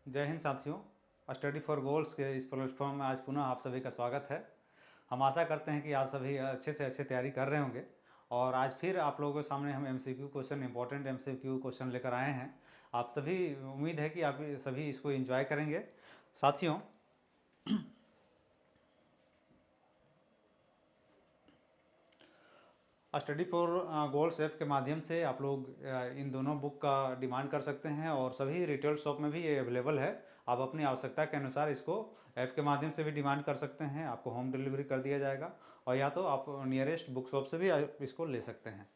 जय हिंद साथियों। Study for goals के इस प्लेटफॉर्म में आज पुनः आप सभी का स्वागत है। हम आशा करते हैं कि आप सभी अच्छे से अच्छे तैयारी कर रहे होंगे और आज फिर आप लोगों के सामने हम MCQ question, important MCQ question लेकर आए हैं। आप सभी, उम्मीद है कि आप सभी इसको एंजॉय करेंगे। साथियों, स्टडी फॉर गोल्स ऐप के माध्यम से आप लोग इन दोनों बुक का डिमांड कर सकते हैं और सभी रिटेल शॉप में भी ये अवेलेबल है। आप अपनी आवश्यकता के अनुसार इसको ऐप के माध्यम से भी डिमांड कर सकते हैं, आपको होम डिलीवरी कर दिया जाएगा और या तो आप नियरेस्ट बुक शॉप से भी इसको ले सकते हैं।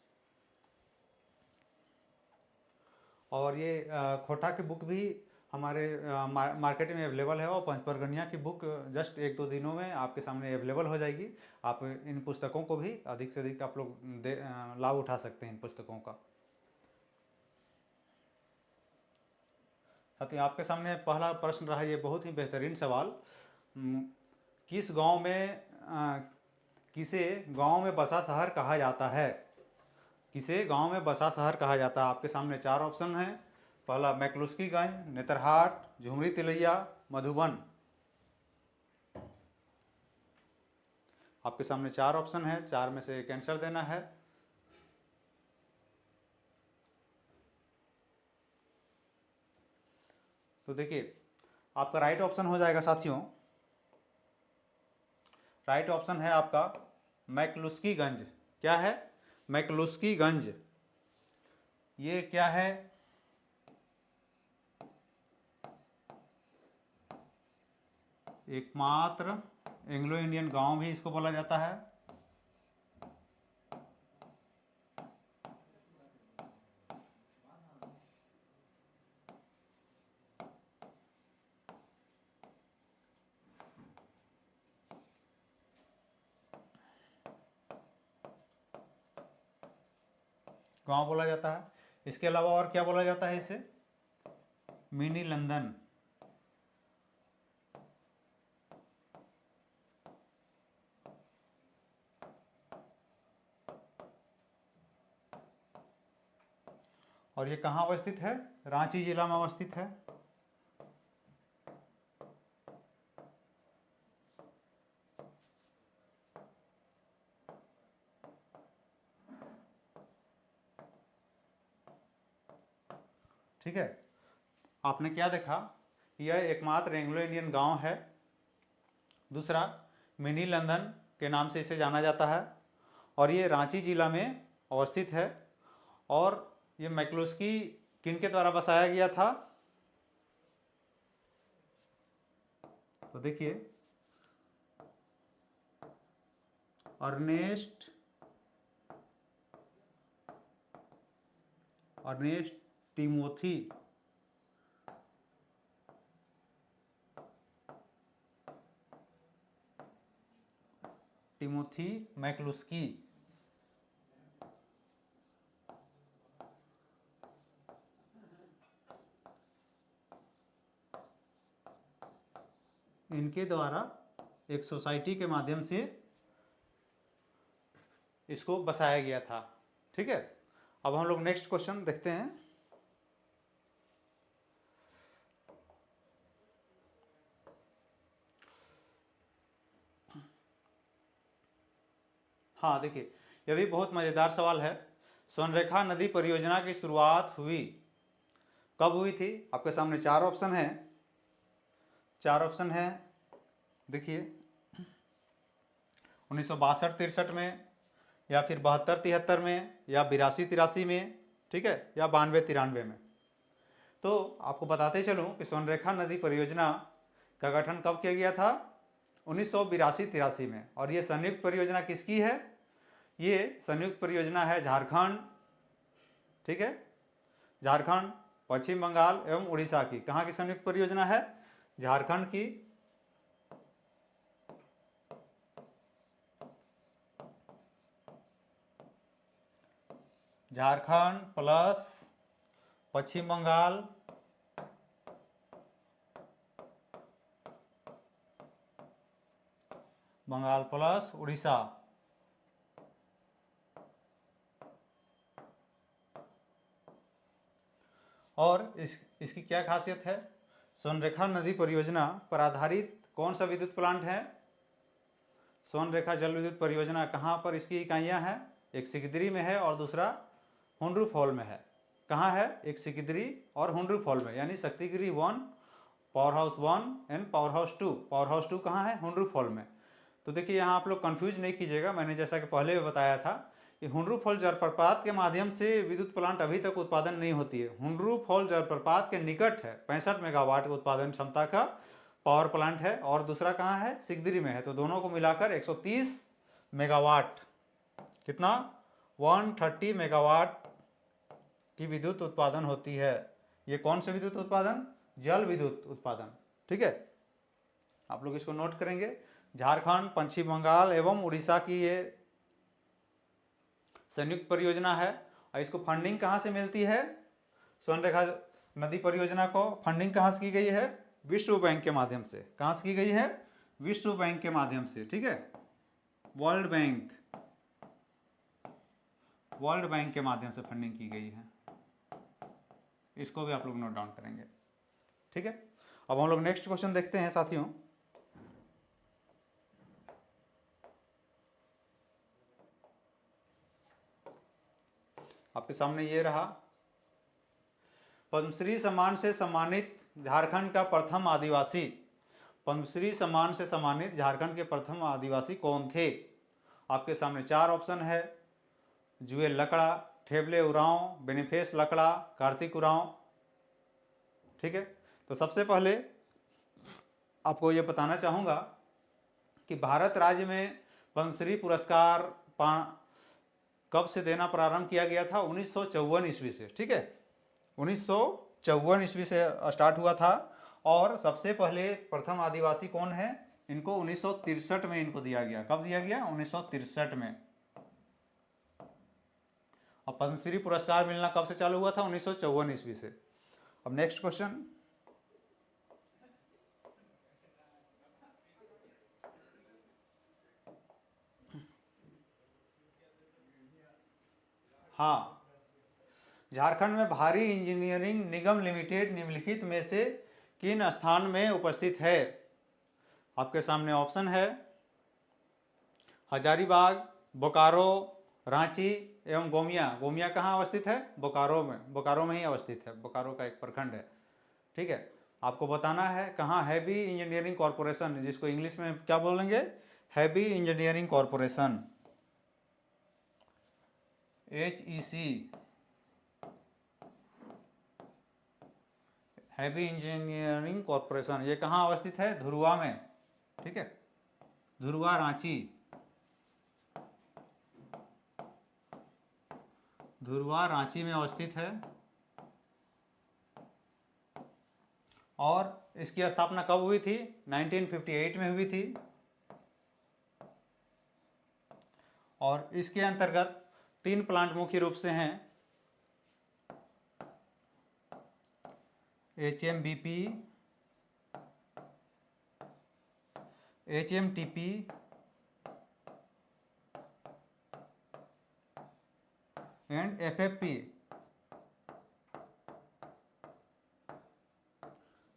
और ये खोटा की बुक भी हमारे मार्केट में अवेलेबल है और पंचपरगनिया की बुक जस्ट एक दो दिनों में आपके सामने अवेलेबल हो जाएगी। आप इन पुस्तकों को भी अधिक से अधिक आप लोग लाभ उठा सकते हैं इन पुस्तकों का। साथियों, आपके सामने पहला प्रश्न रहा, ये बहुत ही बेहतरीन सवाल। किस गांव में किसे गांव में बसा शहर कहा जाता है? किसे गांव में बसा शहर कहा जाता है? आपके सामने चार ऑप्शन हैं। पहला मैकलुस्कीगंज, नेतरहाट, झुमरी तिलैया, मधुबन। आपके सामने चार ऑप्शन है, चार में से एक आंसर देना है। तो देखिए, आपका राइट ऑप्शन हो जाएगा साथियों, राइट ऑप्शन है आपका मैकलुस्कीगंज। क्या है? मैकलुस्कीगंज। ये क्या है? एकमात्र एंग्लो इंडियन गांव भी इसको बोला जाता है। गांव बोला जाता है। इसके अलावा और क्या बोला जाता है इसे? Mini London. और ये कहाँ अवस्थित है? रांची जिला में अवस्थित है। ठीक है, आपने क्या देखा? यह एकमात्र एंग्लो इंडियन गांव है। दूसरा, मिनी लंदन के नाम से इसे जाना जाता है और ये रांची जिला में अवस्थित है। और ये मैकलुस्की किनके द्वारा बसाया गया था? तो देखिए, Ernest Ernest Timothy Timothy McCluskie. इनके द्वारा एक सोसाइटी के माध्यम से इसको बसाया गया था। ठीक है, अब हम लोग नेक्स्ट क्वेश्चन देखते हैं। हाँ देखिए, यह भी बहुत मज़ेदार सवाल है। स्वर्णरेखा नदी परियोजना की शुरुआत हुई कब हुई थी? आपके सामने चार ऑप्शन है। चार ऑप्शन है, देखिए, 1962-63 में, या फिर 72-73 में, या 82-83 में, ठीक है, या 92-93 में। तो आपको बताते चलूँ कि स्वर्णरेखा नदी परियोजना का गठन कब किया गया था? 1982-83 में। और ये संयुक्त परियोजना किसकी है? ये संयुक्त परियोजना है झारखंड, ठीक है, झारखंड, पश्चिम बंगाल एवं उड़ीसा की। कहाँ की संयुक्त परियोजना है? झारखंड की। झारखंड प्लस पश्चिम बंगाल बंगाल प्लस उड़ीसा। और इसकी क्या खासियत है? स्वर्णरेखा नदी परियोजना पर आधारित कौन सा विद्युत प्लांट है? स्वर्णरेखा जल विद्युत परियोजना कहाँ पर इसकी इकाइयाँ हैं? एक सिकदरी में है और दूसरा हुंड्रू फॉल में है। कहाँ है? एक सिकदरी और हुंड्रू फॉल में, यानी Shaktigiri 1, power house 1 and power house 2। Power house 2 कहाँ है? हुंड्रू फॉल में। तो देखिए यहाँ आप लोग कंफ्यूज नहीं कीजिएगा, मैंने जैसा कि पहले भी बताया था कि हुंड्रू फॉल जलप्रपात के माध्यम से विद्युत प्लांट अभी तक उत्पादन नहीं होती है। हुंड्रू फॉल जलप्रपात के निकट है, 65 मेगावाट उत्पादन क्षमता का पावर प्लांट है, और दूसरा कहाँ है? सिकदरी में है। तो दोनों को मिलाकर 130 मेगावाट, कितना? 130 मेगावाट की विद्युत उत्पादन होती है। ये कौन से विद्युत उत्पादन? जल विद्युत उत्पादन। ठीक है, आप लोग इसको नोट करेंगे। झारखंड, पश्चिम बंगाल एवं उड़ीसा की ये संयुक्त परियोजना है। और इसको फंडिंग कहाँ से मिलती है? स्वर्णरेखा नदी परियोजना को फंडिंग कहाँ से की गई है? विश्व बैंक के माध्यम से। कहाँ से की गई है? विश्व बैंक के माध्यम से। ठीक है, वर्ल्ड बैंक, वर्ल्ड बैंक के माध्यम से फंडिंग की गई है। इसको भी आप लोग नोट डाउन करेंगे। ठीक है, अब हम लोग नेक्स्ट क्वेश्चन देखते हैं साथियों। आपके सामने ये रहा, पद्मश्री सम्मान से सम्मानित झारखंड का प्रथम आदिवासी। पद्मश्री सम्मान से सम्मानित झारखंड के प्रथम आदिवासी कौन थे? आपके सामने 4 ऑप्शन है, जुएल लकड़ा, ठेबले उरांव, बेनिफेस लकड़ा, कार्तिक उरांव। ठीक है, तो सबसे पहले आपको ये बताना चाहूँगा कि भारत राज्य में पद्मश्री पुरस्कार कब से देना प्रारंभ किया गया था? 1954 ईस्वी से। ठीक है, 1954 ईस्वी से स्टार्ट हुआ था। और सबसे पहले प्रथम आदिवासी कौन है? इनको 1963 में इनको दिया गया। कब दिया गया? 1963 में। और पद्मश्री पुरस्कार मिलना कब से चालू हुआ था? 1954 ईस्वी से। अब नेक्स्ट क्वेश्चन, हाँ, झारखंड में भारी इंजीनियरिंग निगम लिमिटेड निम्नलिखित में से किन स्थान में उपस्थित है? आपके सामने ऑप्शन है, हजारीबाग, बोकारो, रांची एवं गोमिया। गोमिया कहाँ अवस्थित है? बोकारो में, बोकारो में ही अवस्थित है। बोकारो का एक प्रखंड है। ठीक है, आपको बताना है कहाँ? हैवी इंजीनियरिंग कॉरपोरेशन, जिसको इंग्लिश में क्या बोलेंगे? Heavy engineering corporation, HEC, heavy engineering corporation. ये कहाँ अवस्थित है? धुरुआ में। ठीक है, धुरुआ, रांची, धुरुआ रांची में अवस्थित है। और इसकी स्थापना कब हुई थी? 1958 में हुई थी। और इसके अंतर्गत 3 प्लांट मुख्य रूप से हैं, HMBP, HMTP एंड FFP।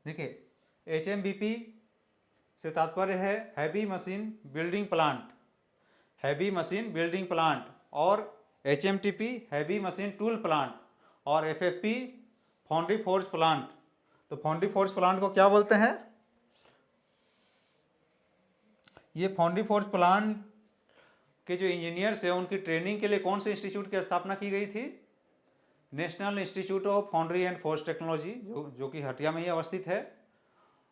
देखिए, HMBP से तात्पर्य है heavy machine building plant, heavy machine building plant. और HMTP heavy machine tool plant. और FFP फाउंड्री फोर्ज प्लांट। तो फाउंड्री फोर्ज प्लांट को क्या बोलते हैं? ये फाउंड्री फोर्ज प्लांट के जो इंजीनियर्स हैं उनकी ट्रेनिंग के लिए कौन से इंस्टीट्यूट की स्थापना की गई थी? National institute of foundry and forge technology, जो कि हटिया में ही अवस्थित है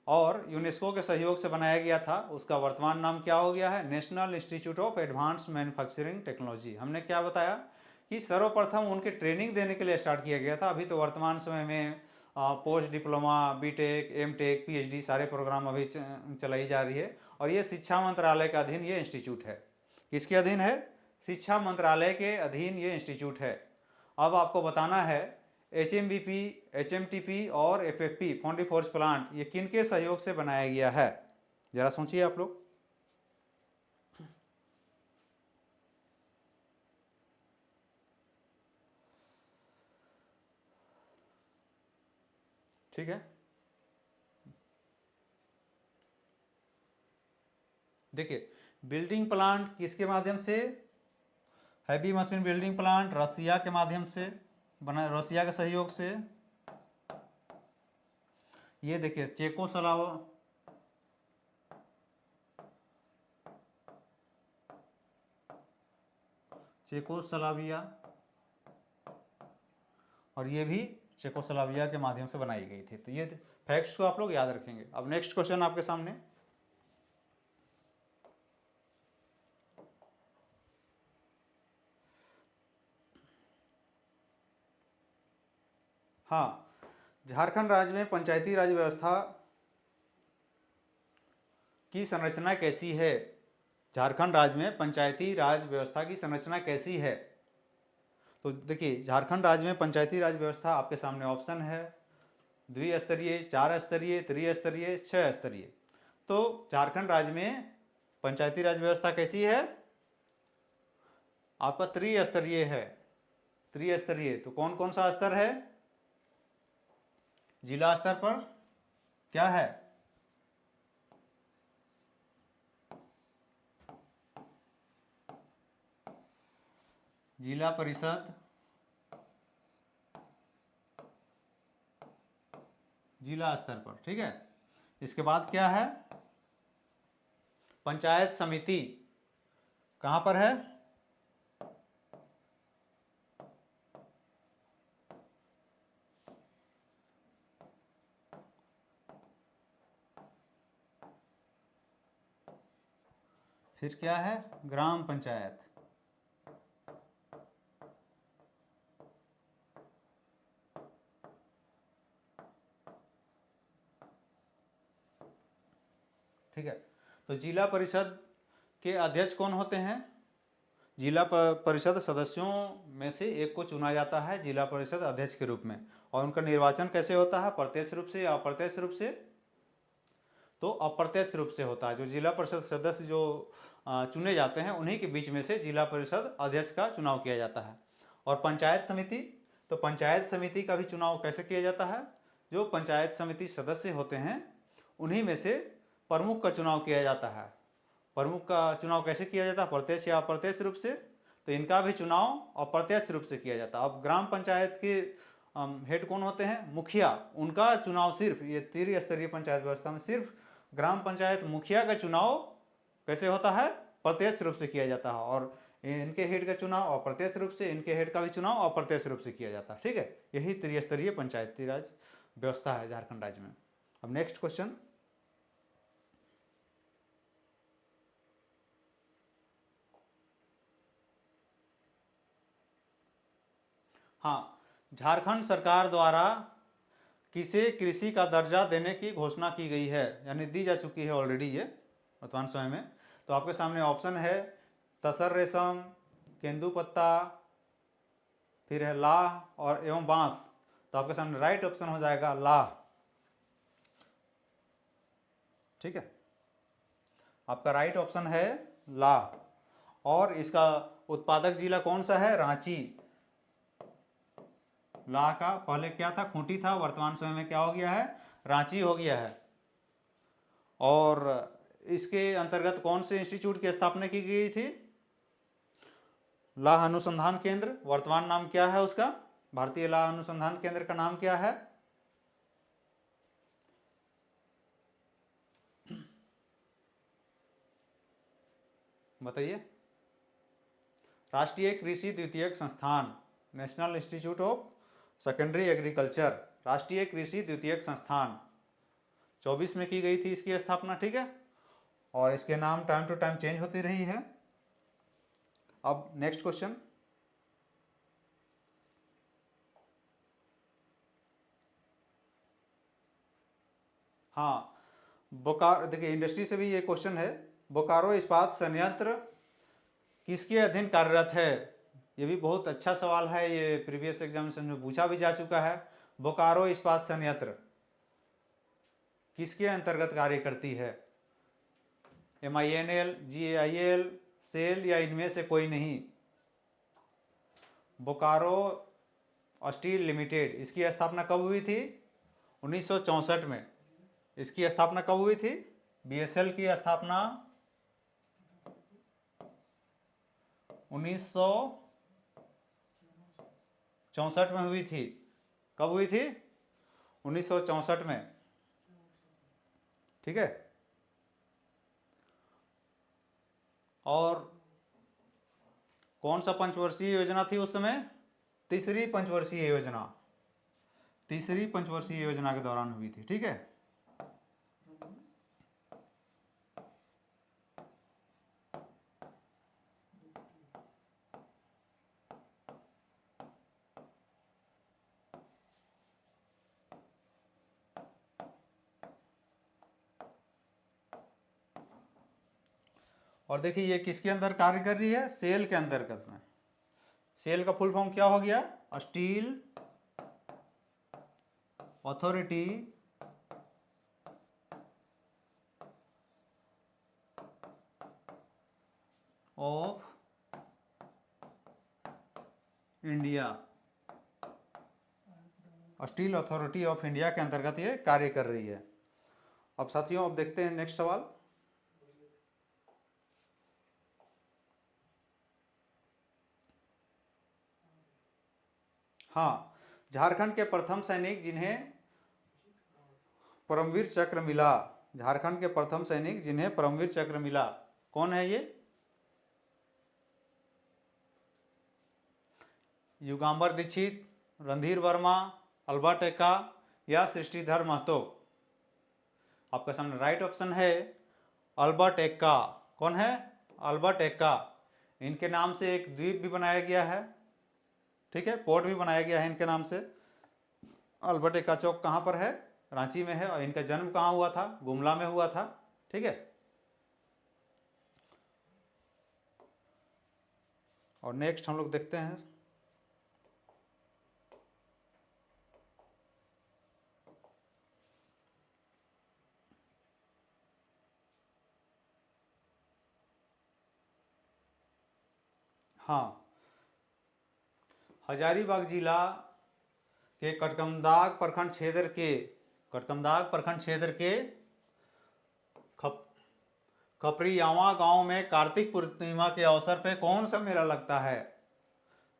और यूनेस्को के सहयोग से बनाया गया था। उसका वर्तमान नाम क्या हो गया है? National institute of advance manufacturing technology. हमने क्या बताया कि सर्वप्रथम उनके ट्रेनिंग देने के लिए स्टार्ट किया गया था। अभी तो वर्तमान समय में post diploma, BTech, MTech, PhD सारे प्रोग्राम अभी चलाई जा रही है। और ये शिक्षा मंत्रालय के अधीन ये इंस्टीट्यूट है। किसके अधीन है? शिक्षा मंत्रालय के अधीन ये इंस्टीट्यूट है। अब आपको बताना है HMBP, HMTP और FFP फाउंड्री फोर्ज प्लांट ये किनके सहयोग से बनाया गया है? जरा सोचिए आप लोग। ठीक है, देखिए, बिल्डिंग प्लांट किसके माध्यम से, हैवी मशीन बिल्डिंग प्लांट रसिया के माध्यम से बना, रसिया के सहयोग से। ये देखिए चेकोस्लोवाकिया, और ये भी चेकोस्लोवाकिया के माध्यम से बनाई गई थी। तो ये फैक्ट्स को आप लोग याद रखेंगे। अब नेक्स्ट क्वेश्चन आपके सामने, हाँ, झारखंड राज्य में पंचायती राज व्यवस्था की संरचना कैसी है। झारखंड राज्य में पंचायती राज व्यवस्था की संरचना कैसी है। तो देखिए, झारखंड राज्य में पंचायती राज व्यवस्था आपके सामने ऑप्शन है, द्विस्तरीय, 4 स्तरीय, त्रिस्तरीय, 6 स्तरीय। तो झारखंड राज्य में पंचायती राज व्यवस्था कैसी है, आपका त्रिस्तरीय है। त्रिस्तरीय तो कौन कौन सा स्तर है, जिला स्तर पर क्या है, जिला परिषद, जिला स्तर पर, ठीक है। इसके बाद क्या है, पंचायत समिति कहां पर है, फिर क्या है, ग्राम पंचायत। ठीक है। तो जिला परिषद के अध्यक्ष कौन होते हैं, जिला परिषद सदस्यों में से एक को चुना जाता है जिला परिषद अध्यक्ष के रूप में। और उनका निर्वाचन कैसे होता है, प्रत्यक्ष रूप से या अप्रत्यक्ष रूप से, तो अप्रत्यक्ष रूप से होता है। जो जिला परिषद सदस्य जो चुने जाते हैं उन्हीं के बीच में से जिला परिषद अध्यक्ष का चुनाव किया जाता है। और पंचायत समिति, तो पंचायत समिति का भी चुनाव कैसे किया जाता है, जो पंचायत समिति सदस्य होते हैं उन्हीं में से प्रमुख का चुनाव किया जाता है। प्रमुख का चुनाव कैसे किया जाता है, प्रत्यक्ष या अप्रत्यक्ष रूप से, तो इनका भी चुनाव अप्रत्यक्ष रूप से किया जाता है। अब ग्राम पंचायत के हेड कौन होते हैं, मुखिया, उनका चुनाव सिर्फ ये त्रिस्तरीय पंचायत व्यवस्था में सिर्फ ग्राम पंचायत मुखिया का चुनाव कैसे होता है, प्रत्यक्ष रूप से किया जाता है। और इनके हेड का चुनाव अप्रत्यक्ष रूप से, इनके हेड का भी चुनाव अप्रत्यक्ष रूप से किया जाता है, ठीक है। यही त्रिस्तरीय पंचायती राज व्यवस्था है झारखंड राज्य में। अब नेक्स्ट क्वेश्चन, हाँ, झारखंड सरकार द्वारा किसे कृषि का दर्जा देने की घोषणा की गई है, यानी दी जा चुकी है ऑलरेडी ये वर्तमान समय में। तो आपके सामने ऑप्शन है तसर रेशम, केंदुपत्ता, फिर है लाह और एवं बांस। तो आपके सामने राइट ऑप्शन हो जाएगा लाह, ठीक है। आपका राइट ऑप्शन है लाह। और इसका उत्पादक जिला कौन सा है, रांची। लाह का पहले क्या था, खूंटी था, वर्तमान समय में क्या हो गया है, रांची हो गया है। और इसके अंतर्गत कौन से इंस्टीट्यूट की स्थापना की गई थी, लाह अनुसंधान केंद्र। वर्तमान नाम क्या है उसका, भारतीय लाह अनुसंधान केंद्र का नाम क्या है, बताइए। राष्ट्रीय कृषि द्वितीयक संस्थान, national institute of secondary agriculture, राष्ट्रीय कृषि द्वितीयक संस्थान 24 में की गई थी इसकी स्थापना, ठीक है। और इसके नाम टाइम टू टाइम चेंज होती रही है। अब नेक्स्ट क्वेश्चन, हाँ, बोकारो, देखिए इंडस्ट्री से भी ये क्वेश्चन है, बोकारो इस्पात संयंत्र किसके अधीन कार्यरत है। ये भी बहुत अच्छा सवाल है, ये प्रीवियस एग्जामिनेशन में पूछा भी जा चुका है। बोकारो इस्पात संयंत्र किसके अंतर्गत कार्य करती है, MINL, GAIL, सेल या इनमें से कोई नहीं। बोकारो स्टील लिमिटेड, इसकी स्थापना कब हुई थी, 1964 में। इसकी स्थापना कब हुई थी, BSL की स्थापना 1964 में हुई थी। कब हुई थी? 1964 में, ठीक है। और कौन सा पंचवर्षीय योजना थी उस समय? तीसरी पंचवर्षीय योजना, तीसरी पंचवर्षीय योजना के दौरान हुई थी, ठीक है। और देखिए ये किसके अंदर कार्य कर रही है? सेल के अंतर्गत में। सेल का फुल फॉर्म क्या हो गया? Steel authority of India, steel authority of India के अंतर्गत ये कार्य कर रही है। अब साथियों अब देखते हैं नेक्स्ट सवाल। हाँ, झारखंड के प्रथम सैनिक जिन्हें परमवीर चक्र मिला, झारखंड के प्रथम सैनिक जिन्हें परमवीर चक्र मिला, कौन है ये? युगांबर दीक्षित, रणधीर वर्मा, अल्बर्ट एक्का या सृष्टिधर महतो? आपका सामने राइट ऑप्शन है अल्बर्ट एक्का। कौन है? अल्बर्ट एक्का। इनके नाम से एक द्वीप भी बनाया गया है, ठीक है, पोर्ट भी बनाया गया है इनके नाम से। अल्बर्ट एक्का चौक कहाँ पर है? रांची में है। और इनका जन्म कहाँ हुआ था? गुमला में हुआ था, ठीक है। और नेक्स्ट हम लोग देखते हैं। हाँ, हजारीबाग जिला के कटकमदाग प्रखंड क्षेत्र के खपरियावा गांव में कार्तिक पूर्णिमा के अवसर पे कौन सा मेला लगता है?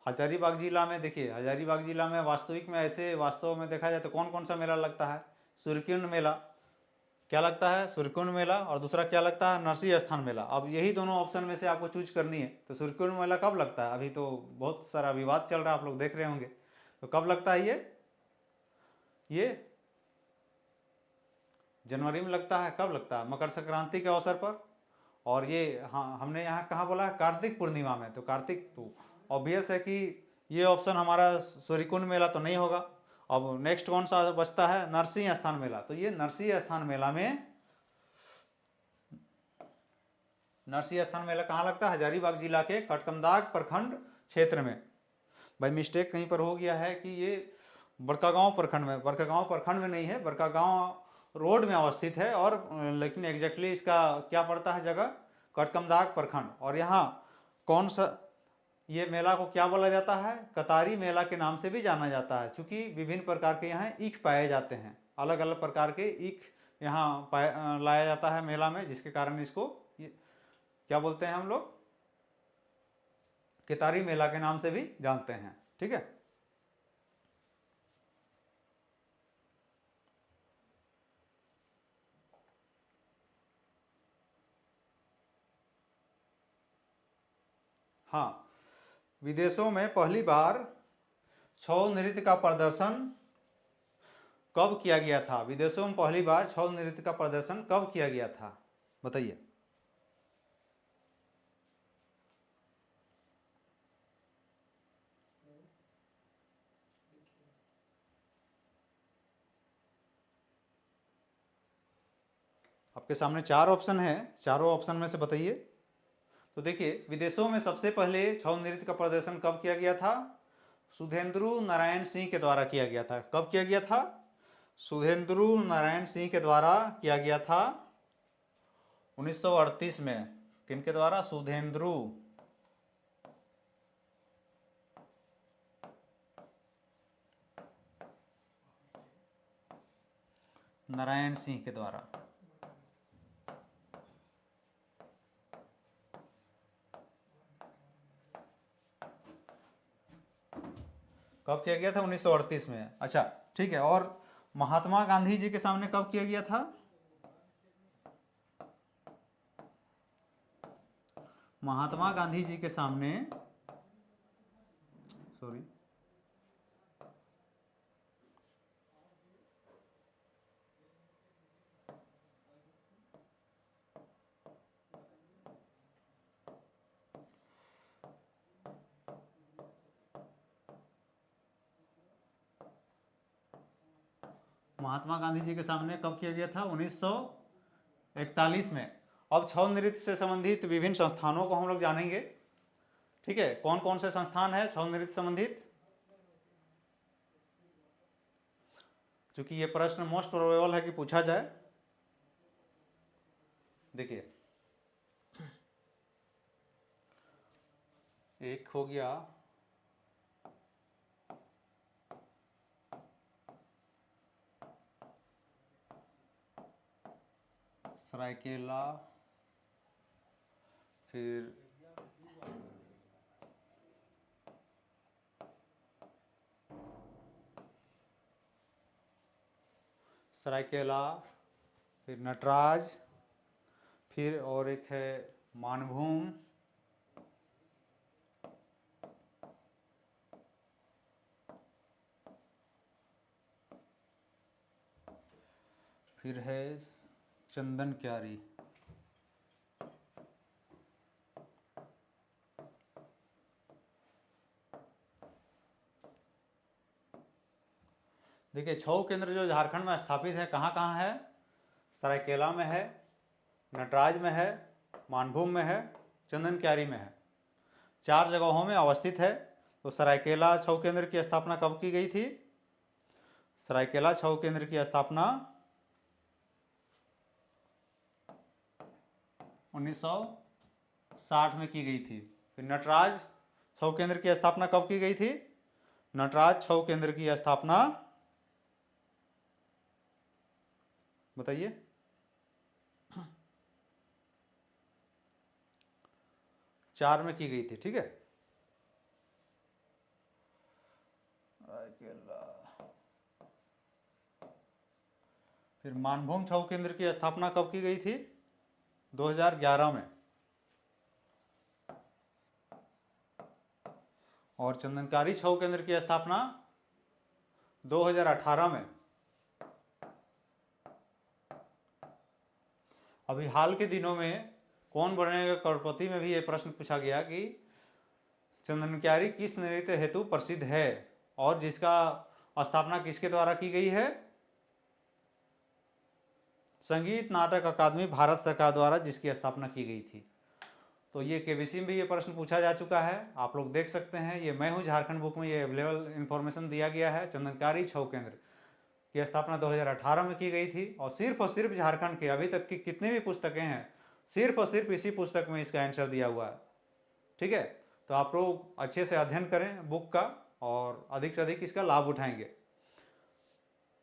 हजारीबाग जिला में, देखिए हजारीबाग जिला में वास्तविक में ऐसे वास्तव में देखा जाए तो कौन कौन सा मेला लगता है? सूर्यकुंड मेला, क्या लगता है? सूर्यकुंड मेला। और दूसरा क्या लगता है? नरसिंह स्थान मेला। अब यही दोनों ऑप्शन में से आपको चूज करनी है। तो सूर्यकुंड मेला कब लगता है? अभी तो बहुत सारा विवाद चल रहा है, आप लोग देख रहे होंगे। तो कब लगता है ये जनवरी में लगता है। कब लगता है? मकर संक्रांति के अवसर पर। और ये, हाँ, हमने यहाँ कहाँ बोला है? कार्तिक पूर्णिमा में। तो कार्तिक, तो ऑब्वियस है कि ये ऑप्शन हमारा सूर्यकुंड मेला तो नहीं होगा। अब नेक्स्ट कौन सा बचता है? नरसिंह स्थान मेला। तो ये नरसिंह स्थान मेला कहाँ लगता है? हजारीबाग जिला के कटकमदाग प्रखंड क्षेत्र में। भाई मिस्टेक कहीं पर हो गया है कि ये बड़कागांव प्रखंड में नहीं है, बड़कागांव रोड में अवस्थित है। और लेकिन एग्जैक्टली इसका क्या पड़ता है जगह? कटकमदाग प्रखंड। और यहाँ कौन सा, ये मेला को क्या बोला जाता है? कतारी मेला के नाम से भी जाना जाता है, क्योंकि विभिन्न प्रकार के यहाँ ईख पाए जाते हैं। अलग अलग प्रकार के ईख यहाँ लाया जाता है मेला में, जिसके कारण इसको क्या बोलते हैं हम लोग? केतारी मेला के नाम से भी जानते हैं, ठीक है। हाँ, विदेशों में पहली बार छऊ नृत्य का प्रदर्शन कब किया गया था? विदेशों में पहली बार छऊ नृत्य का प्रदर्शन कब किया गया था? बताइए। आपके सामने चार ऑप्शन है, चारों ऑप्शन में से बताइए। तो देखिए, विदेशों में सबसे पहले छऊ नृत्य का प्रदर्शन कब किया गया था? सुधेंद्र नारायण सिंह के द्वारा किया गया था। कब किया गया था? सुधेंद्र नारायण सिंह के द्वारा किया गया था 1938 में। किनके द्वारा? सुधेंद्र नारायण सिंह के द्वारा। कब किया गया था? 1938 में। अच्छा ठीक है। और महात्मा गांधी जी के सामने कब किया गया था? महात्मा गांधी जी के सामने, सॉरी, महात्मा गांधी जी के सामने कब किया गया था? 1941 में। अब छौ नृत्य से संबंधित विभिन्न संस्थानों को हम लोग जानेंगे। ठीक है, कौन कौन से संस्थान है छौ नृत्य संबंधित? क्योंकि ये प्रश्न मोस्ट प्रोबेबल है कि पूछा जाए। देखिए, एक हो गया सरायकेला, फिर सरायकेला, फिर नटराज, फिर और एक है मानभूम, फिर है चंदन क्यारी। देखिए, छौ केंद्र जो झारखंड में स्थापित है, कहाँ कहाँ है? सरायकेला में है, नटराज में है, मानभूम में है, चंदन क्यारी में है। 4 जगहों में अवस्थित है। तो सरायकेला छौ केंद्र की स्थापना कब की गई थी? सरायकेला छौ केंद्र की स्थापना 1960 में की गई थी। फिर नटराज छौ केंद्र की स्थापना कब की गई थी? नटराज छौ केंद्र की स्थापना बताइए। 4 में की गई थी। ठीक है, फिर मानभूम छौ केंद्र की स्थापना कब की गई थी? 2011 में। और चंदनकारी छौ केंद्र की स्थापना 2018 में। अभी हाल के दिनों में कौन बनेगा करोड़पति में भी ये प्रश्न पूछा गया कि चंदनक्यारी किस नृत्य हेतु प्रसिद्ध है और जिसका स्थापना किसके द्वारा की गई है? संगीत नाटक अकादमी भारत सरकार द्वारा जिसकी स्थापना की गई थी। तो ये केबीसी में भी ये प्रश्न पूछा जा चुका है, आप लोग देख सकते हैं। ये मैं हूँ झारखंड बुक में ये अवेलेबल इन्फॉर्मेशन दिया गया है। चंदनकारी छौ केंद्र की स्थापना 2018 में की गई थी और सिर्फ झारखंड के अभी तक की कितनी भी पुस्तकें हैं, सिर्फ और सिर्फ इसी पुस्तक में इसका आंसर दिया हुआ है। ठीक है, तो आप लोग अच्छे से अध्ययन करें बुक का और अधिक से अधिक इसका लाभ उठाएंगे।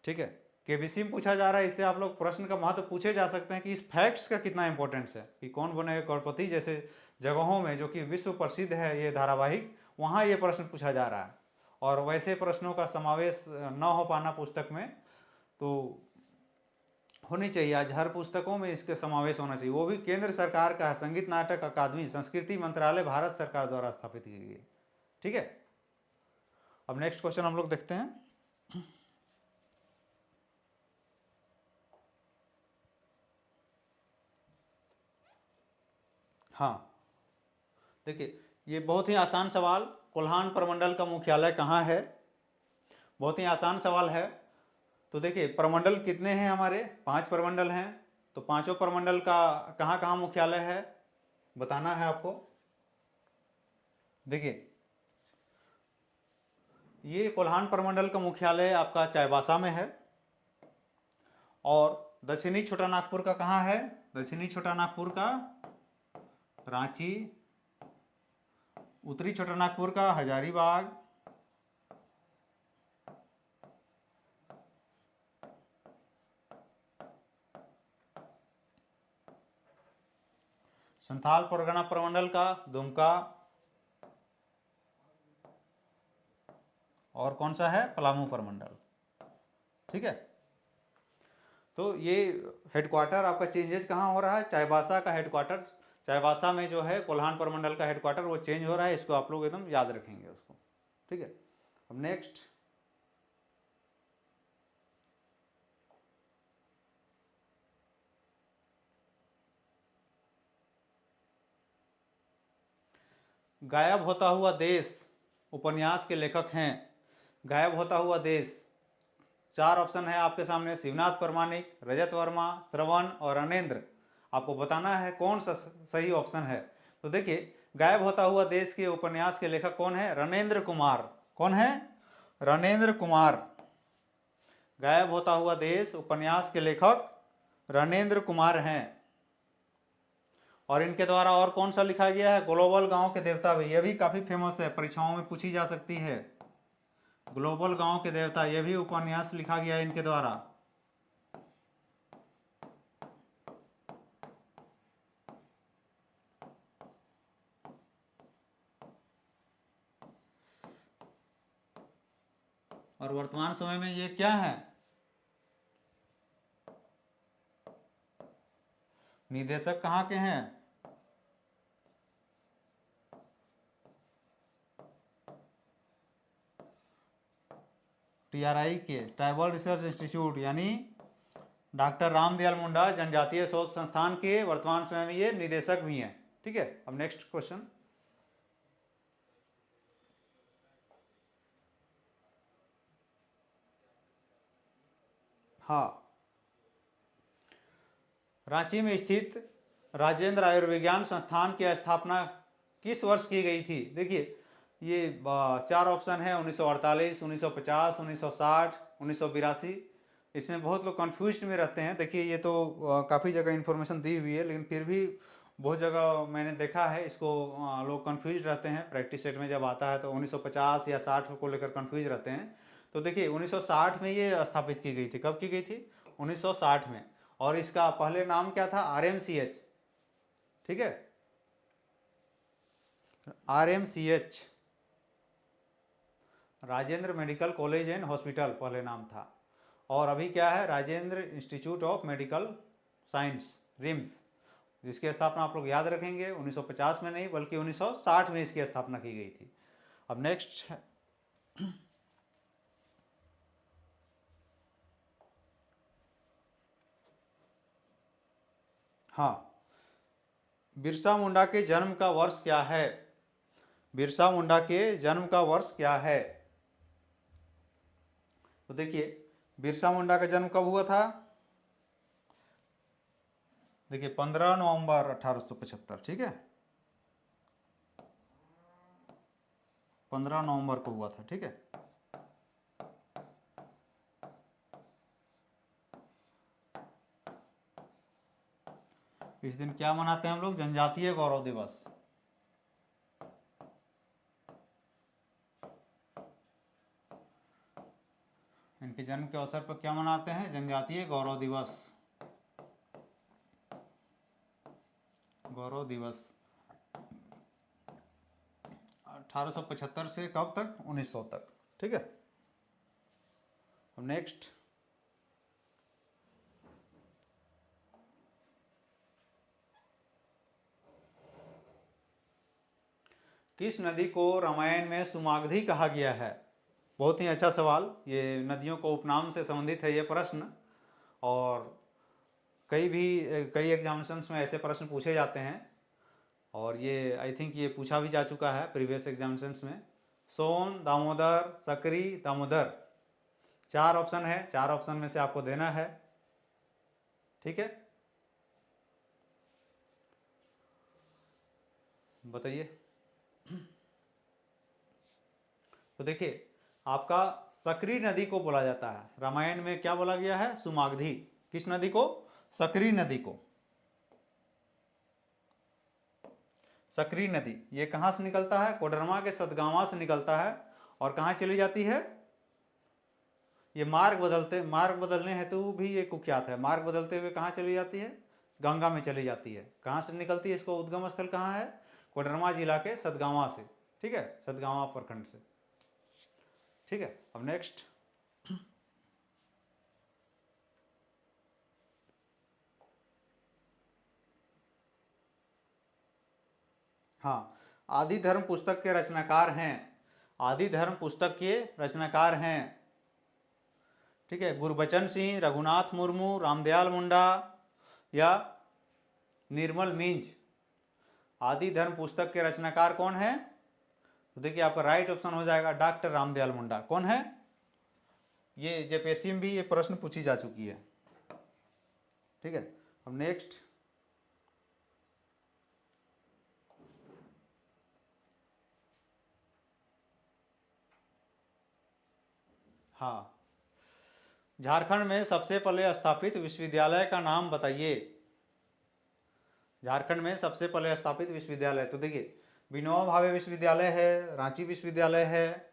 ठीक है, केबीसी में पूछा जा रहा है, इससे आप लोग प्रश्न का महत्व पूछे जा सकते हैं कि इस फैक्ट्स का कितना इंपॉर्टेंस है कि कौन बनेगा करोड़पति जैसे जगहों में जो कि विश्व प्रसिद्ध है ये धारावाहिक, वहाँ ये प्रश्न पूछा जा रहा है। और वैसे प्रश्नों का समावेश न हो पाना पुस्तक में तो होनी चाहिए। आज हर पुस्तकों में इसके समावेश होना चाहिए, वो भी केंद्र सरकार का है। संगीत नाटक अकादमी संस्कृति मंत्रालय भारत सरकार द्वारा स्थापित की गई है। ठीक है, अब नेक्स्ट क्वेश्चन हम लोग देखते हैं। हाँ, देखिए, ये बहुत ही आसान सवाल, कोल्हान प्रमंडल का मुख्यालय कहाँ है? बहुत ही आसान सवाल है। तो देखिए, प्रमंडल कितने हैं हमारे? 5 प्रमंडल हैं। तो पांचों प्रमंडल का कहाँ कहाँ मुख्यालय है बताना है आपको। देखिए, ये कोल्हान प्रमंडल का मुख्यालय आपका चाईबासा में है। और दक्षिणी छोटानागपुर का कहाँ है? दक्षिणी छोटानागपुर का रांची, उत्तरी छोटानागपुर का हजारीबाग, संथाल परगना प्रमंडल का दुमका, और कौन सा है, पलामू प्रमंडल। ठीक है, तो ये हेडक्वार्टर आपका चेंजेस कहाँ हो रहा है, चाईबासा का हेडक्वार्टर, चाईबासा में जो है कोल्हान प्रमंडल का हेडक्वार्टर वो चेंज हो रहा है, इसको आप लोग एकदम याद रखेंगे उसको। ठीक है, अब नेक्स्ट, गायब होता हुआ देश उपन्यास के लेखक हैं। गायब होता हुआ देश, 4 ऑप्शन है आपके सामने, शिवनाथ प्रामाणिक, रजत वर्मा, श्रवण और अनेन्द्र। आपको बताना है कौन सा सही ऑप्शन है। तो देखिए, गायब होता हुआ देश के उपन्यास के लेखक कौन है, रणेंद्र कुमार। कौन है, रणेंद्र कुमार। गायब होता हुआ देश उपन्यास के लेखक रणेंद्र कुमार हैं। और इनके द्वारा और कौन सा लिखा गया है, ग्लोबल गांव के देवता भी, ये भी काफी फेमस है, परीक्षाओं में पूछी जा सकती है। ग्लोबल गांव के देवता, ये भी उपन्यास लिखा गया है इनके द्वारा। और वर्तमान समय में ये क्या है, निदेशक कहाँ के हैं, TRI के, ट्राइबल रिसर्च इंस्टीट्यूट, यानी डॉक्टर रामदयाल मुंडा जनजातीय शोध संस्थान के वर्तमान समय में ये निदेशक भी हैं। ठीक है, अब नेक्स्ट क्वेश्चन, हाँ, रांची में स्थित राजेंद्र आयुर्विज्ञान संस्थान की स्थापना किस वर्ष की गई थी। देखिए, ये 4 ऑप्शन है, 1948, 1950, 1960, 1982। इसमें बहुत लोग कंफ्यूज में रहते हैं। देखिए, ये तो काफ़ी जगह इन्फॉर्मेशन दी हुई है, लेकिन फिर भी बहुत जगह मैंने देखा है इसको लोग कंफ्यूज रहते हैं। प्रैक्टिस सेट में जब आता है तो 1950 या 60 को लेकर कंफ्यूज रहते हैं। तो देखिए, 1960 में ये स्थापित की गई थी। कब की गई थी, 1960 में। और इसका पहले नाम क्या था, RMCH। ठीक है, RMCH, Rajendra medical college and hospital पहले नाम था। और अभी क्या है, Rajendra institute of medical science, RIMS, जिसकी स्थापना आप लोग याद रखेंगे 1950 में नहीं बल्कि 1960 में इसकी स्थापना की गई थी। अब नेक्स्ट, हाँ, बिरसा मुंडा के जन्म का वर्ष क्या है, बिरसा मुंडा के जन्म का वर्ष क्या है। तो देखिए, बिरसा मुंडा का जन्म कब हुआ था, देखिए 15 नवंबर 1875। ठीक है, 15 नवंबर को हुआ था। ठीक है, इस दिन क्या मनाते हैं हम लोग, जनजातीय गौरव दिवस। इनके जन्म के अवसर पर क्या मनाते हैं, जनजातीय गौरव दिवस, गौरव दिवस। 1875 से कब तक, 1900 तक। ठीक है, अब नेक्स्ट, किस नदी को रामायण में सुमागधी कहा गया है। बहुत ही अच्छा सवाल, ये नदियों को उपनाम से संबंधित है ये प्रश्न। और कई एग्जामिनेशंस में ऐसे प्रश्न पूछे जाते हैं। और ये आई थिंक ये पूछा भी जा चुका है प्रीवियस एग्जामिनेशंस में। सोन, दामोदर, सकरी, दामोदर, 4 ऑप्शन है, 4 ऑप्शन में से आपको देना है। ठीक है, बताइए। तो देखिए, आपका सकरी नदी को बोला जाता है, रामायण में क्या बोला गया है, सुमागधी। किस नदी को, सकरी नदी को। सकरी नदी ये कहाँ से निकलता है, कोडरमा के सतगावा से निकलता है। और कहाँ चली जाती है, ये मार्ग बदलने हेतु भी ये कुख्यात है। मार्ग बदलते हुए कहाँ चली जाती है, गंगा में चली जाती है। कहाँ से निकलती है, इसको उद्गम स्थल कहाँ है, कोडरमा जिला के सतगावा से। ठीक है, सतगावा प्रखंड से। ठीक है। अब नेक्स्ट, हाँ, आदि धर्म पुस्तक के रचनाकार हैं, आदि धर्म पुस्तक के रचनाकार हैं, ठीक है, गुरबचन सिंह, रघुनाथ मुर्मू, रामदयाल मुंडा या निर्मल मिंज। आदि धर्म पुस्तक के रचनाकार कौन है? तो देखिए आपका राइट ऑप्शन हो जाएगा डॉक्टर रामदयाल मुंडा। कौन है ये? जेपीएससी में भी ये प्रश्न पूछी जा चुकी है, ठीक है। अब नेक्स्ट, हाँ, झारखंड में सबसे पहले स्थापित विश्वविद्यालय का नाम बताइए। झारखंड में सबसे पहले स्थापित विश्वविद्यालय, तो देखिए विनोबा भावे विश्वविद्यालय है, रांची विश्वविद्यालय है,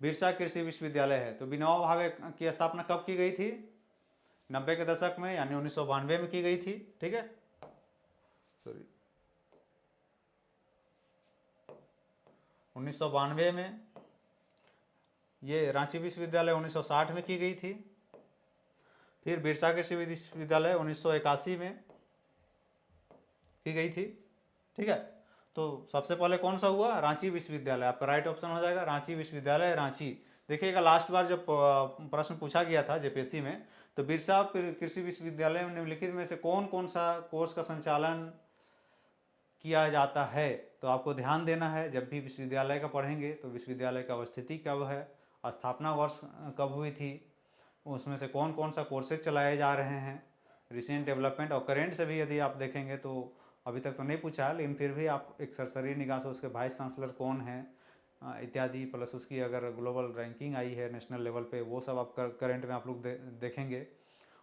बिरसा कृषि विश्वविद्यालय है। तो विनोबा भावे की स्थापना कब की गई थी? 90 के दशक में, यानी 1992 में की गई थी, ठीक है। सॉरी, 1992 में। ये रांची विश्वविद्यालय 1960 में की गई थी। फिर बिरसा कृषि विश्वविद्यालय 1981 में की गई थी, ठीक है। तो सबसे पहले कौन सा हुआ? रांची विश्वविद्यालय। आपका राइट ऑप्शन हो जाएगा रांची विश्वविद्यालय, रांची। देखिएगा लास्ट बार जब प्रश्न पूछा गया था जेपीएससी में, तो बिरसा कृषि विश्वविद्यालय में निम्नलिखित में से कौन कौन सा कोर्स का संचालन किया जाता है? तो आपको ध्यान देना है, जब भी विश्वविद्यालय का पढ़ेंगे तो विश्वविद्यालय का अवस्थिति कब है, स्थापना वर्ष कब हुई थी, उसमें से कौन कौन सा कोर्सेज चलाए जा रहे हैं, रिसेंट डेवलपमेंट और करेंट से भी यदि आप देखेंगे तो अभी तक तो नहीं पूछा है, लेकिन फिर भी आप एक सरसरी निगाह से उसके वाइस चांसलर कौन है इत्यादि, प्लस उसकी अगर ग्लोबल रैंकिंग आई है नेशनल लेवल पे, वो सब आप करेंट में आप लोग देखेंगे।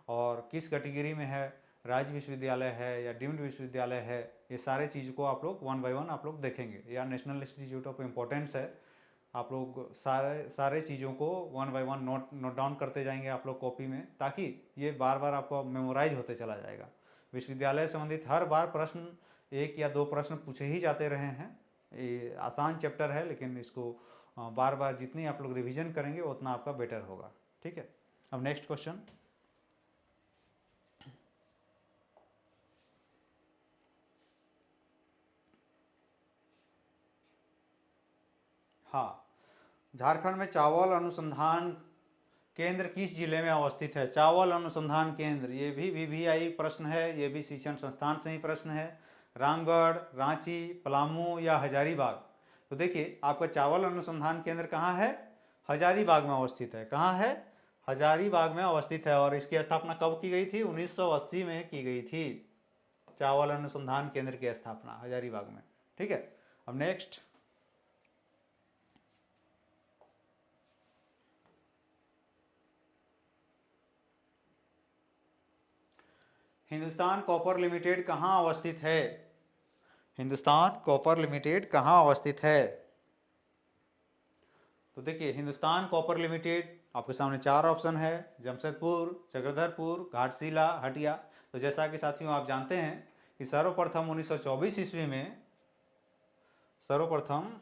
और किस कैटेगरी में है, राज्य विश्वविद्यालय है या डीम्ड विश्वविद्यालय है, ये सारे चीज़ को आप लोग वन बाय वन आप लोग देखेंगे। या नेशनल इंस्टीट्यूट ऑफ इम्पोर्टेंस है, आप लोग सारे चीज़ों को one by one note down करते जाएंगे आप लोग कॉपी में, ताकि ये बार बार आपको मेमोराइज होते चला जाएगा। विश्वविद्यालय संबंधित हर बार प्रश्न, एक या दो प्रश्न पूछे ही जाते रहे हैं। ये आसान चैप्टर है, लेकिन इसको बार बार जितनी आप लोग रिविजन करेंगे उतना आपका बेटर होगा, ठीक है। अब नेक्स्ट क्वेश्चन, हाँ, झारखंड में चावल अनुसंधान केंद्र किस जिले में अवस्थित है? चावल अनुसंधान केंद्र, ये भी वीवीआई प्रश्न है, ये भी शिक्षण संस्थान से ही प्रश्न है। रामगढ़, रांची, पलामू या हजारीबाग? तो देखिए आपका चावल अनुसंधान केंद्र कहाँ है? हजारीबाग में अवस्थित है। कहाँ है? हजारीबाग में अवस्थित है। और इसकी स्थापना कब की गई थी? 1980 में की गई थी चावल अनुसंधान केंद्र की स्थापना हजारीबाग में, ठीक है। अब नेक्स्ट, हिंदुस्तान कॉपर लिमिटेड कहाँ अवस्थित है? हिंदुस्तान कॉपर लिमिटेड कहाँ अवस्थित है? तो देखिए हिंदुस्तान कॉपर लिमिटेड आपके सामने चार ऑप्शन है, जमशेदपुर, चक्रधरपुर, घाटशिला, हटिया। तो जैसा कि साथियों आप जानते हैं कि सर्वप्रथम 1924 ईस्वी में, सर्वप्रथम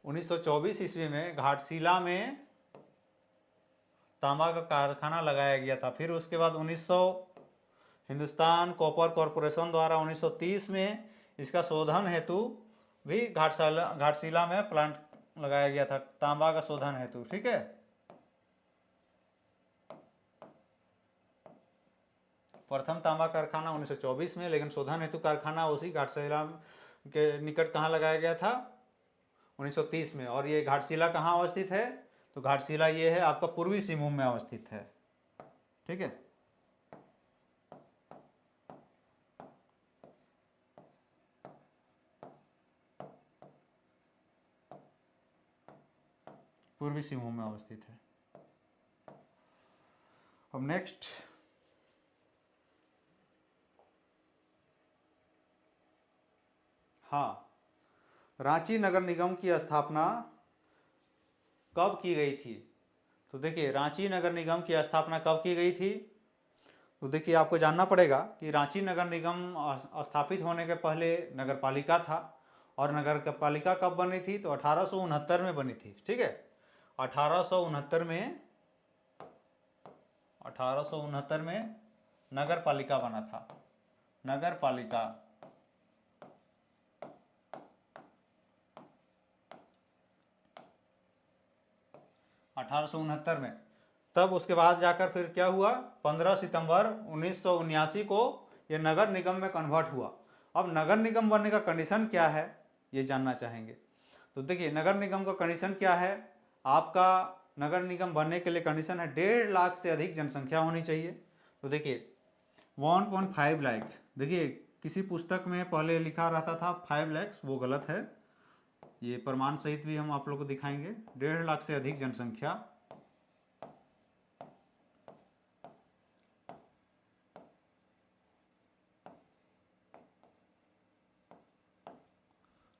1924 ईस्वी में घाटशिला में तांबा का कारखाना लगाया गया था। फिर उसके बाद 1900 हिंदुस्तान कॉपर कॉरपोरेशन द्वारा 1930 में इसका शोधन हेतु भी घाटशिला में प्लांट लगाया गया था, तांबा का शोधन हेतु, ठीक है। प्रथम तांबा कारखाना 1924 में, लेकिन शोधन हेतु कारखाना उसी घाटशिला के निकट कहाँ लगाया गया था? 1930 में। और ये घाटशिला कहाँ अवस्थित है? तो घाटशिला ये है आपका पूर्वी सिंहभूम में अवस्थित है, ठीक है। पूर्वी सिंहभूम में अवस्थित है। अब नेक्स्ट, हाँ, रांची नगर निगम की स्थापना कब की गई थी? तो देखिए रांची नगर निगम की स्थापना कब की गई थी? तो देखिए आपको जानना पड़ेगा कि रांची नगर निगम स्थापित होने के पहले नगर पालिका था, और नगर पालिका कब बनी थी? तो 1869 में बनी थी। ठीक है, 1869 में 1869 में नगर पालिका बना था, नगर पालिका। में। तब उसके बाद जाकर फिर क्या हुआ? 15 सितंबर 1979 को ये नगर निगम में कन्वर्ट हुआ। अब नगर निगम बनने का कंडीशन क्या है, ये जानना चाहेंगे। तो देखिए, नगर निगम का कंडीशन क्या है? आपका नगर निगम बनने के लिए कंडीशन है 1.5 लाख से अधिक जनसंख्या होनी चाहिए। तो देखिए 1.5 लाख, देखिए किसी पुस्तक में पहले लिखा रहता था 5 लाख, वो गलत है। ये प्रमाण सहित भी हम आप लोग को दिखाएंगे। 1.5 लाख से अधिक जनसंख्या,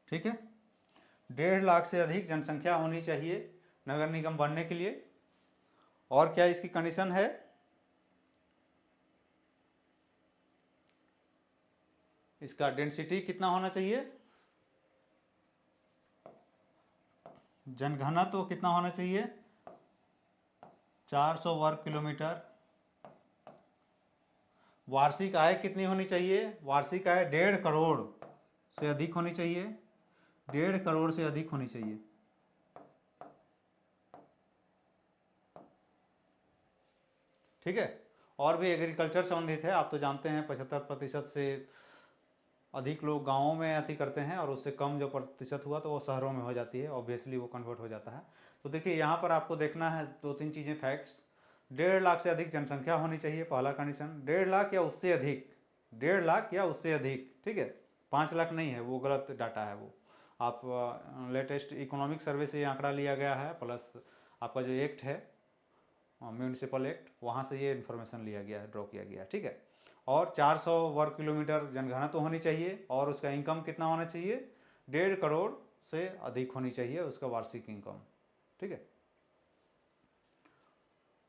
ठीक है, 1.5 लाख से अधिक जनसंख्या होनी चाहिए नगर निगम बनने के लिए। और क्या इसकी कंडीशन है? इसका डेंसिटी कितना होना चाहिए? जनघनत्व कितना होना चाहिए? 400 वर्ग किलोमीटर। वार्षिक आय कितनी होनी चाहिए? वार्षिक आय 1.5 करोड़ से अधिक होनी चाहिए, 1.5 करोड़ से अधिक होनी चाहिए। ठीक है, और भी एग्रीकल्चर संबंधित है, आप तो जानते हैं 75% से अधिक लोग गाँवों में अति करते हैं, और उससे कम जो प्रतिशत हुआ तो वो शहरों में हो जाती है, ऑब्वियसली वो कन्वर्ट हो जाता है। तो देखिए यहाँ पर आपको देखना है 2-3 चीज़ें, फैक्ट्स। 1.5 लाख से अधिक जनसंख्या होनी चाहिए, पहला कंडीशन। 1.5 लाख या उससे अधिक, 1.5 लाख या उससे अधिक, ठीक है, 5 लाख नहीं है, वो गलत डाटा है। वो आप लेटेस्ट इकोनॉमिक सर्वे से ये आंकड़ा लिया गया है, प्लस आपका जो एक्ट है म्यूनिसिपल एक्ट, वहाँ से ये इन्फॉर्मेशन लिया गया है, ड्रॉ किया गया है। ठीक है, और 400 वर्ग किलोमीटर जनघनत्व तो होनी चाहिए, और उसका इनकम कितना होना चाहिए? 1.5 करोड़ से अधिक होनी चाहिए उसका वार्षिक इनकम। ठीक है,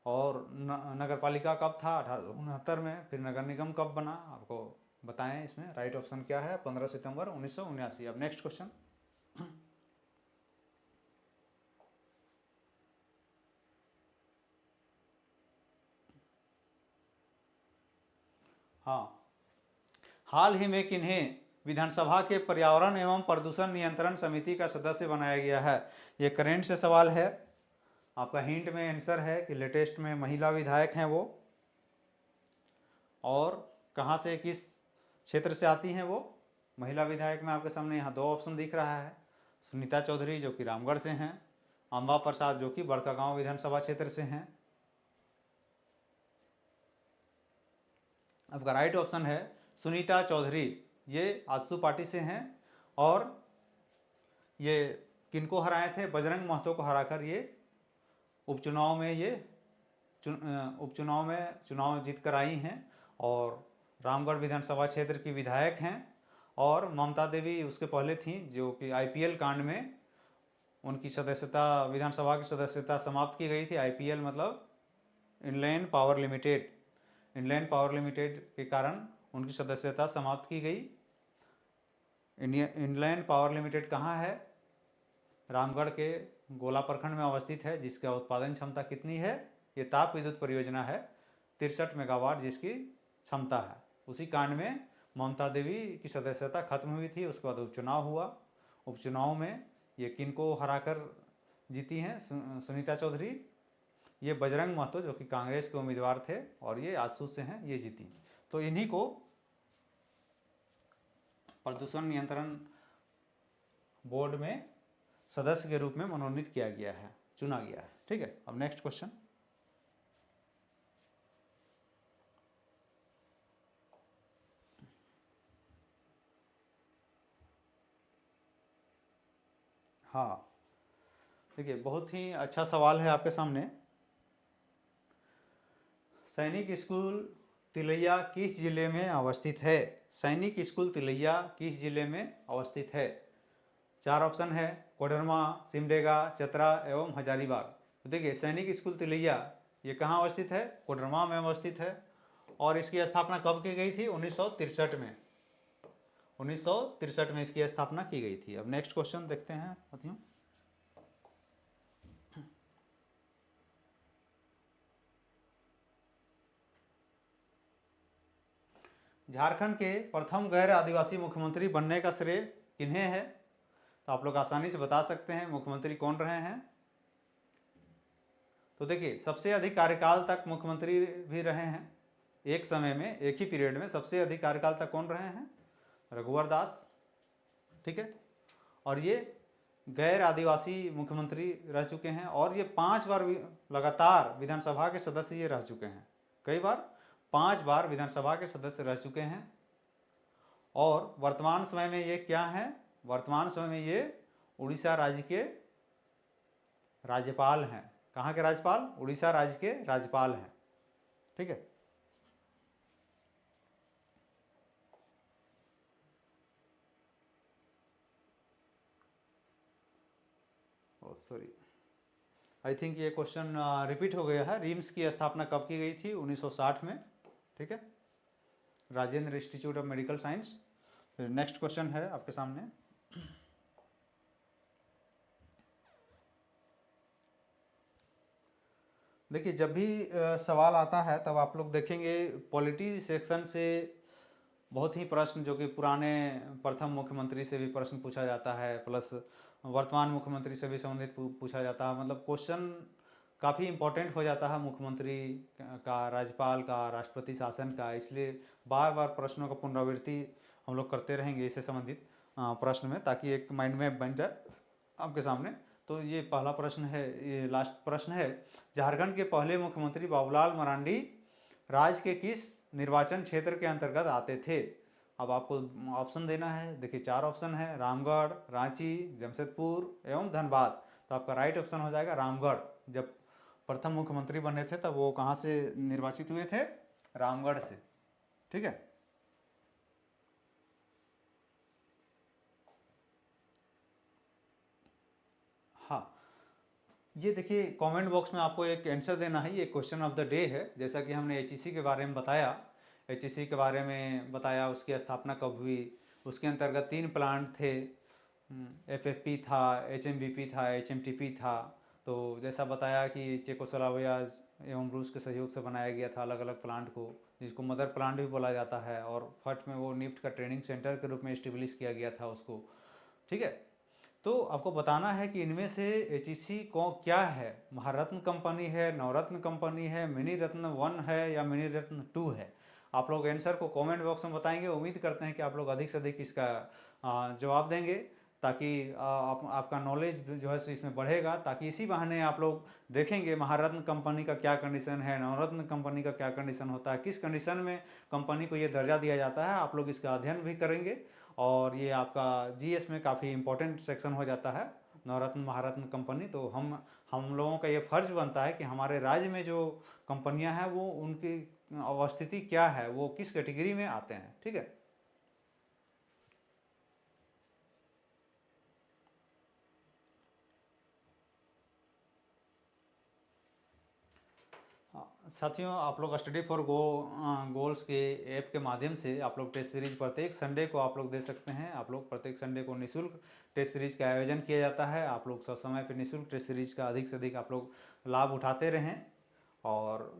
और नगर पालिका कब था? 1869 में। फिर नगर निगम कब बना, आपको बताएं। इसमें राइट ऑप्शन क्या है? 15 सितंबर 1979। अब नेक्स्ट क्वेश्चन। हाँ, हाल ही में किन्हें विधानसभा के पर्यावरण एवं प्रदूषण नियंत्रण समिति का सदस्य बनाया गया है? ये करेंट से सवाल है, आपका हिंट में आंसर है कि लेटेस्ट में महिला विधायक हैं वो, और कहाँ से, किस क्षेत्र से आती हैं वो महिला विधायक में? आपके सामने यहाँ 2 ऑप्शन दिख रहा है। सुनीता चौधरी जो कि रामगढ़ से हैं, अम्बा प्रसाद जो कि बड़कागांव विधानसभा क्षेत्र से हैं। आपका राइट ऑप्शन है सुनीता चौधरी, ये आजसू पार्टी से हैं, और ये किनको हराए थे? बजरंग महतो को हराकर ये उपचुनाव में उपचुनाव में चुनाव जीत कर आई हैं, और रामगढ़ विधानसभा क्षेत्र की विधायक हैं। और ममता देवी उसके पहले थी, जो कि आईपीएल कांड में उनकी सदस्यता, विधानसभा की सदस्यता समाप्त की गई थी। आईपीएल मतलब inland power limited, inland power limited के कारण उनकी सदस्यता समाप्त की गई। इनलैंड पावर लिमिटेड कहाँ है? रामगढ़ के गोला प्रखंड में अवस्थित है, जिसका उत्पादन क्षमता कितनी है? ये ताप विद्युत परियोजना है, 63 मेगावाट जिसकी क्षमता है। उसी कांड में ममता देवी की सदस्यता खत्म हुई थी, उसके बाद उपचुनाव हुआ। उपचुनाव में ये किनको हराकर जीती हैं? सुनीता चौधरी। ये बजरंग महतो जो कि कांग्रेस के उम्मीदवार थे, और ये आजसू से हैं, ये जीती। तो इन्हीं को प्रदूषण नियंत्रण बोर्ड में सदस्य के रूप में मनोनीत किया गया है, चुना गया है। ठीक है, अब नेक्स्ट क्वेश्चन। हाँ, देखिए बहुत ही अच्छा सवाल है आपके सामने। सैनिक स्कूल तिलैया किस जिले में अवस्थित है? सैनिक स्कूल तिलैया किस जिले में अवस्थित है? 4 ऑप्शन है, कोडरमा, सिमडेगा, चतरा एवं हजारीबाग। तो देखिए सैनिक स्कूल तिलैया ये कहाँ अवस्थित है? कोडरमा में अवस्थित है। और इसकी स्थापना कब की गई थी? 1963 में। 1963 में इसकी स्थापना की गई थी। अब नेक्स्ट क्वेश्चन देखते हैं साथियों। झारखंड के प्रथम गैर आदिवासी मुख्यमंत्री बनने का श्रेय किन्हें है? तो आप लोग आसानी से बता सकते हैं मुख्यमंत्री कौन रहे हैं। तो देखिए, सबसे अधिक कार्यकाल तक मुख्यमंत्री भी रहे हैं एक समय में, एक ही पीरियड में सबसे अधिक कार्यकाल तक कौन रहे हैं? रघुवर दास। ठीक है, और ये गैर आदिवासी मुख्यमंत्री रह चुके हैं और ये 5 बार लगातार विधानसभा के सदस्य ये रह चुके हैं। कई बार 5 बार विधानसभा के सदस्य रह चुके हैं। और वर्तमान समय में ये क्या है? वर्तमान समय में ये उड़ीसा राज्य के राज्यपाल हैं। कहाँ के राज्यपाल? उड़ीसा राज्य के राज्यपाल हैं। ठीक है, सॉरी, आई थिंक ये क्वेश्चन रिपीट हो गया है। रिम्स की स्थापना कब की गई थी? 1960 में। ठीक है, Rajendra institute of medical science. फिर नेक्स्ट क्वेश्चन है आपके सामने। देखिए, जब भी सवाल आता है तब आप लोग देखेंगे पॉलिटी सेक्शन से बहुत ही प्रश्न, जो कि पुराने प्रथम मुख्यमंत्री से भी प्रश्न पूछा जाता है, प्लस वर्तमान मुख्यमंत्री से भी संबंधित पूछा जाता है। मतलब क्वेश्चन काफ़ी इंपॉर्टेंट हो जाता है मुख्यमंत्री का, राज्यपाल का, राष्ट्रपति शासन का। इसलिए बार बार प्रश्नों का पुनरावृत्ति हम लोग करते रहेंगे इससे संबंधित प्रश्न में, ताकि एक माइंड मैप बन जाए आपके सामने। तो ये पहला प्रश्न है, ये लास्ट प्रश्न है। झारखंड के पहले मुख्यमंत्री बाबूलाल मरांडी राज्य के किस निर्वाचन क्षेत्र के अंतर्गत आते थे? अब आपको ऑप्शन देना है। देखिए, 4 ऑप्शन है: रामगढ़, रांची, जमशेदपुर एवं धनबाद। तो आपका राइट ऑप्शन हो जाएगा रामगढ़। जब प्रथम मुख्यमंत्री बने थे तब वो कहाँ से निर्वाचित हुए थे? रामगढ़ से। ठीक है, हाँ, ये देखिए कमेंट बॉक्स में आपको एक आंसर देना है। ये क्वेश्चन ऑफ द डे है। जैसा कि हमने एचईसी के बारे में बताया, एचईसी के बारे में बताया, उसकी स्थापना कब हुई, उसके अंतर्गत 3 प्लांट थे, एफएफपी था, एचएमबीपी था, एचएमटीपी था। तो जैसा बताया कि चेकोस्लोवाकिया एवं रूस के सहयोग से बनाया गया था अलग अलग प्लांट को, जिसको मदर प्लांट भी बोला जाता है। और फर्स्ट में वो निफ्ट का ट्रेनिंग सेंटर के रूप में इस्टेब्लिश किया गया था उसको। ठीक है, तो आपको बताना है कि इनमें से एचईसी को क्या है? महारत्न कंपनी है, नवरत्न कंपनी है, मिनी रत्न 1 है या मिनी रत्न 2 है? आप लोग आंसर को कमेंट बॉक्स में बताएंगे। उम्मीद करते हैं कि आप लोग अधिक से अधिक इसका जवाब देंगे, ताकि आपका नॉलेज जो है सो इसमें बढ़ेगा। ताकि इसी बहाने आप लोग देखेंगे महारत्न कंपनी का क्या कंडीशन है, नवरत्न कंपनी का क्या कंडीशन होता है, किस कंडीशन में कंपनी को ये दर्जा दिया जाता है। आप लोग इसका अध्ययन भी करेंगे और ये आपका जीएस में काफ़ी इंपॉर्टेंट सेक्शन हो जाता है, नवरत्न महारत्न कंपनी। तो हम लोगों का ये फर्ज बनता है कि हमारे राज्य में जो कंपनियां हैं वो उनकी अवस्थिति क्या है, वो किस कैटेगरी में आते हैं। ठीक है, साथियों, आप लोग स्टडी फॉर गोल्स के ऐप के माध्यम से आप लोग टेस्ट सीरीज प्रत्येक संडे को आप लोग दे सकते हैं। आप लोग प्रत्येक संडे को निःशुल्क टेस्ट सीरीज का आयोजन किया जाता है। आप लोग सब समय पर निःशुल्क टेस्ट सीरीज का अधिक से अधिक आप लोग लाभ उठाते रहें। और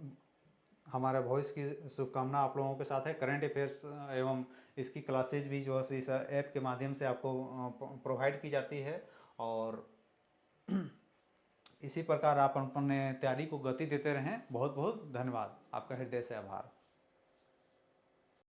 हमारा वॉइस की शुभकामना आप लोगों के साथ है। करंट अफेयर्स एवं इसकी क्लासेज भी जो है इस ऐप के माध्यम से आपको प्रोवाइड की जाती है। और इसी प्रकार आप अपने तैयारी को गति देते रहें। बहुत बहुत धन्यवाद, आपका हृदय से आभार।